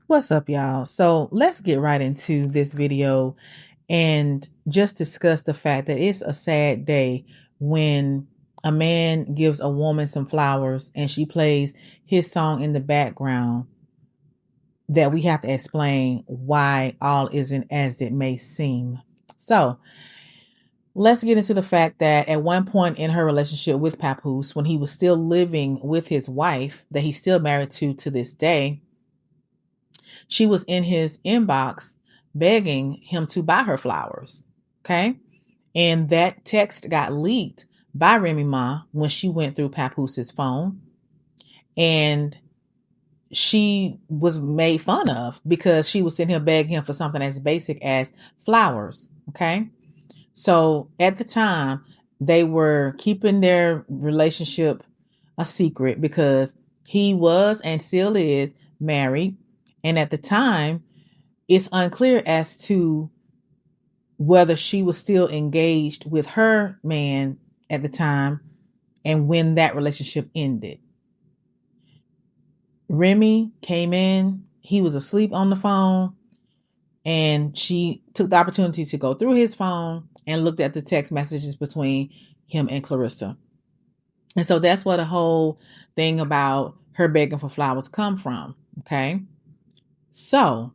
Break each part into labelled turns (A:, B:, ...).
A: What's up, y'all? So let's get right into this video and just discuss the fact that it's a sad day when a man gives a woman some flowers and she plays his song in the background, that we have to explain why all isn't as it may seem. So let's get into the fact that at one point in her relationship with Papoose, when he was still living with his wife that he's still married to this day, she was in his inbox begging him to buy her flowers. Okay. And that text got leaked by Remy Ma when she went through Papooses phone. And she was made fun of because she was sitting here begging him for something as basic as flowers. Okay. So at the time, they were keeping their relationship a secret because he was and still is married. And at the time, it's unclear as to whether she was still engaged with her man at the time and when that relationship ended. Remy came in, he was asleep on the phone, and she took the opportunity to go through his phone and looked at the text messages between him and Claressa. And so that's where the whole thing about her begging for flowers come from. Okay. So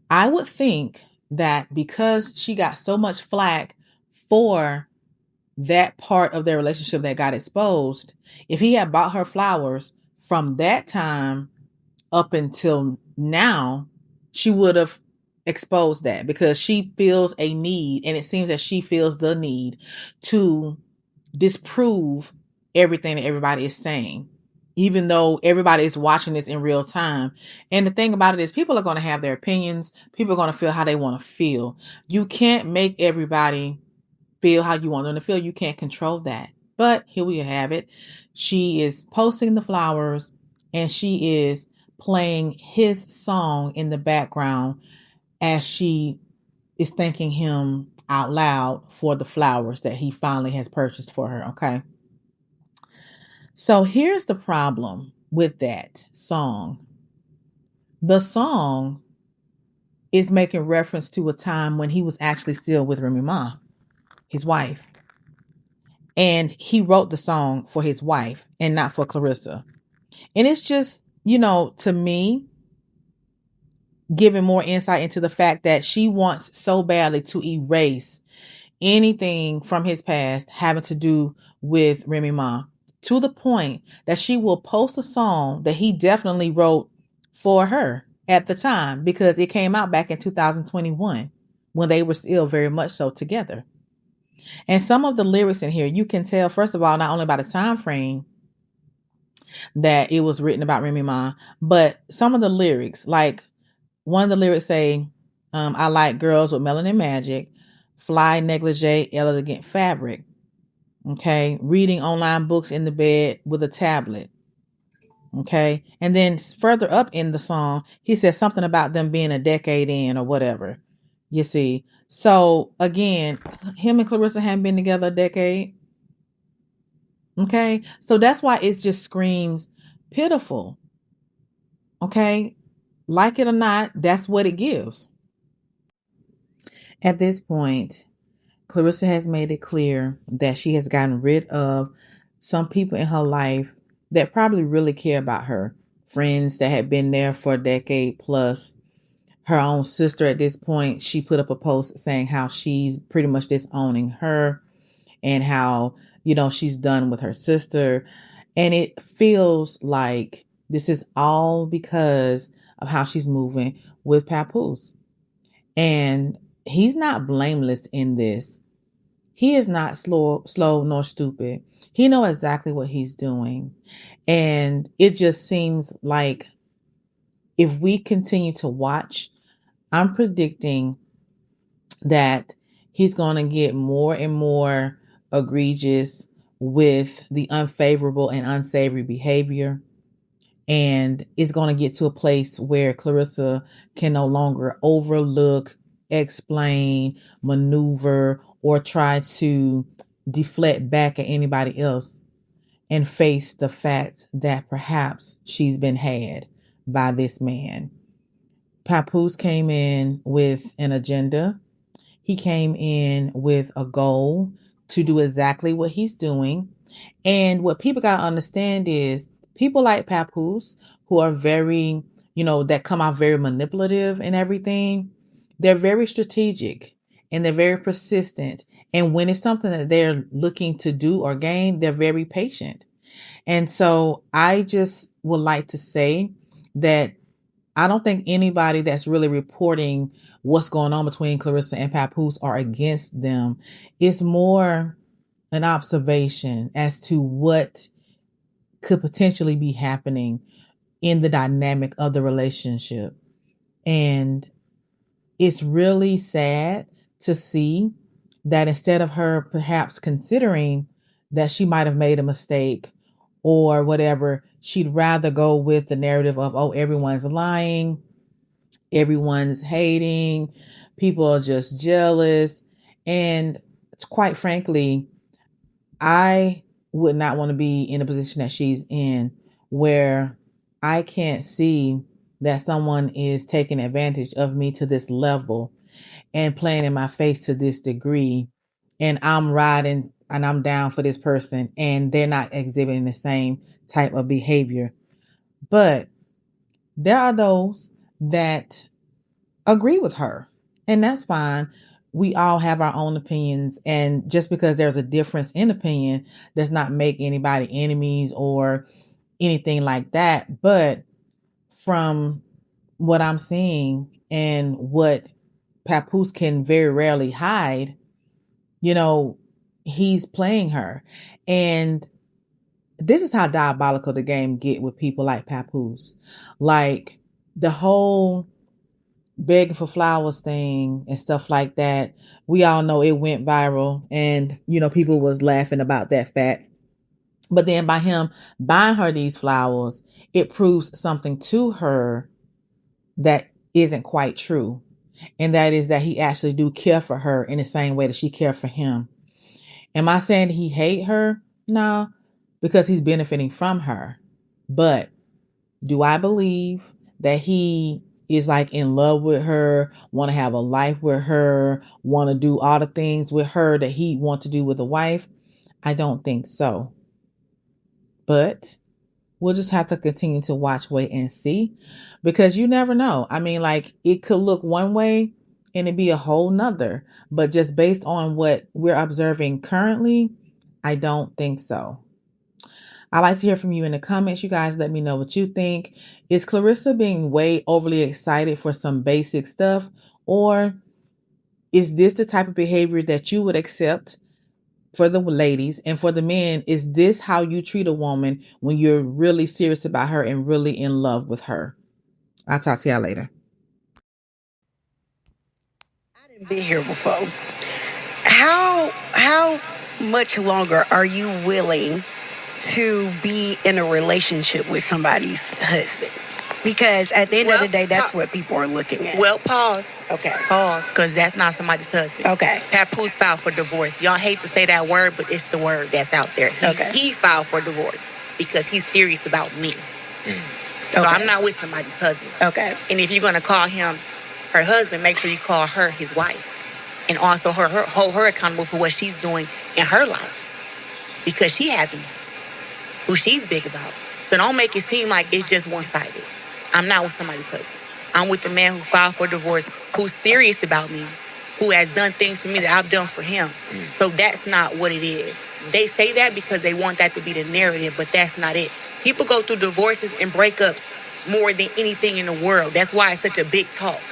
A: I would think that because she got so much flack for that part of their relationship that got exposed, if he had bought her flowers from that time up until now, she would have exposed that because she feels a need, and it seems that she feels the need to disprove everything that everybody is saying, even though everybody is watching this in real time. And the thing about it is people are going to have their opinions. People are going to feel how they want to feel. You can't make everybody feel how you want them to feel. You can't control that. But here we have it. She is posting the flowers and she is playing his song in the background as she is thanking him out loud for the flowers that he finally has purchased for her. Okay. So here's the problem with that song. The song is making reference to a time when he was actually still with Remy Ma, his wife. And he wrote the song for his wife and not for Claressa. And it's just, to me, giving more insight into the fact that she wants so badly to erase anything from his past having to do with Remy Ma, to the point that she will post a song that he definitely wrote for her at the time because it came out back in 2021 when they were still very much so together. And some of the lyrics in here, you can tell, first of all, not only by the time frame that it was written about Remy Ma, but some of the lyrics, like one of the lyrics say, I like girls with melanin magic, fly negligee, elegant fabric. Okay. Reading online books in the bed with a tablet. Okay. And then further up in the song, he says something about them being a decade in or whatever. You see. So again, him and Claressa haven't been together a decade. Okay. So that's why it just screams pitiful. Okay. Like it or not, that's what it gives. At this point, Claressa has made it clear that she has gotten rid of some people in her life that probably really care about her. Friends that had been there for a decade plus. Her own sister at this point, she put up a post saying how she's pretty much disowning her and how, she's done with her sister. And it feels like this is all because of how she's moving with Papoose. And he's not blameless in this. He is not slow nor stupid. He knows exactly what he's doing. And it just seems like if we continue to watch, I'm predicting that he's going to get more and more egregious with the unfavorable and unsavory behavior. And it's going to get to a place where Claressa can no longer overlook, explain, maneuver, or try to deflect back at anybody else and face the fact that perhaps she's been had by this man. Papoose came in with an agenda. He came in with a goal to do exactly what he's doing. And what people got to understand is people like Papoose, who are very, that come out very manipulative and everything, they're very strategic and they're very persistent. And when it's something that they're looking to do or gain, they're very patient. And so I just would like to say that I don't think anybody that's really reporting what's going on between Claressa and Papoose are against them. It's more an observation as to what could potentially be happening in the dynamic of the relationship. And it's really sad to see that instead of her perhaps considering that she might have made a mistake or whatever, she'd rather go with the narrative of, oh, everyone's lying, everyone's hating, people are just jealous. And quite frankly, I would not want to be in a position that she's in where I can't see that someone is taking advantage of me to this level and playing in my face to this degree. And I'm riding and I'm down for this person and they're not exhibiting the same type of behavior. But there are those that agree with her, and that's fine. We all have our own opinions, and just because there's a difference in opinion does not make anybody enemies or anything like that. But from what I'm seeing and what Papoose can very rarely hide, he's playing her. And this is how diabolical the game get with people like Papoose. Like the whole begging for flowers thing and stuff like that. We all know it went viral and, people was laughing about that fact. But then by him buying her these flowers, it proves something to her that isn't quite true. And that is that he actually do care for her in the same way that she cared for him. Am I saying he hate her? No, because he's benefiting from her. But do I believe that he is like in love with her, want to have a life with her, want to do all the things with her that he want to do with a wife? I don't think so. But we'll just have to continue to watch, wait, and see, because you never know. I mean, like it could look one way and it'd be a whole nother. But just based on what we're observing currently, I don't think so. I'd like to hear from you in the comments. You guys let me know what you think. Is Claressa being way overly excited for some basic stuff? Or is this the type of behavior that you would accept for the ladies? And for the men, is this how you treat a woman when you're really serious about her and really in love with her? I'll talk to y'all later.
B: I didn't be here before. How much longer are you willing to be in a relationship with somebody's husband? Because at the end of the day, that's what people are looking at.
C: Well, pause.
B: Okay.
C: Pause, because that's not somebody's husband.
B: Okay.
C: Papoose filed for divorce. Y'all hate to say that word, but it's the word that's out there. He filed for divorce because he's serious about me. So I'm not with somebody's husband.
B: Okay.
C: And if you're going to call him her husband, make sure you call her his wife. And also hold her accountable for what she's doing in her life. Because she has a man who she's big about. So don't make it seem like it's just one-sided. I'm not with somebody's husband. I'm with the man who filed for divorce, who's serious about me, who has done things for me that I've done for him. So that's not what it is. They say that because they want that to be the narrative, but that's not it. People go through divorces and breakups more than anything in the world. That's why it's such a big talk.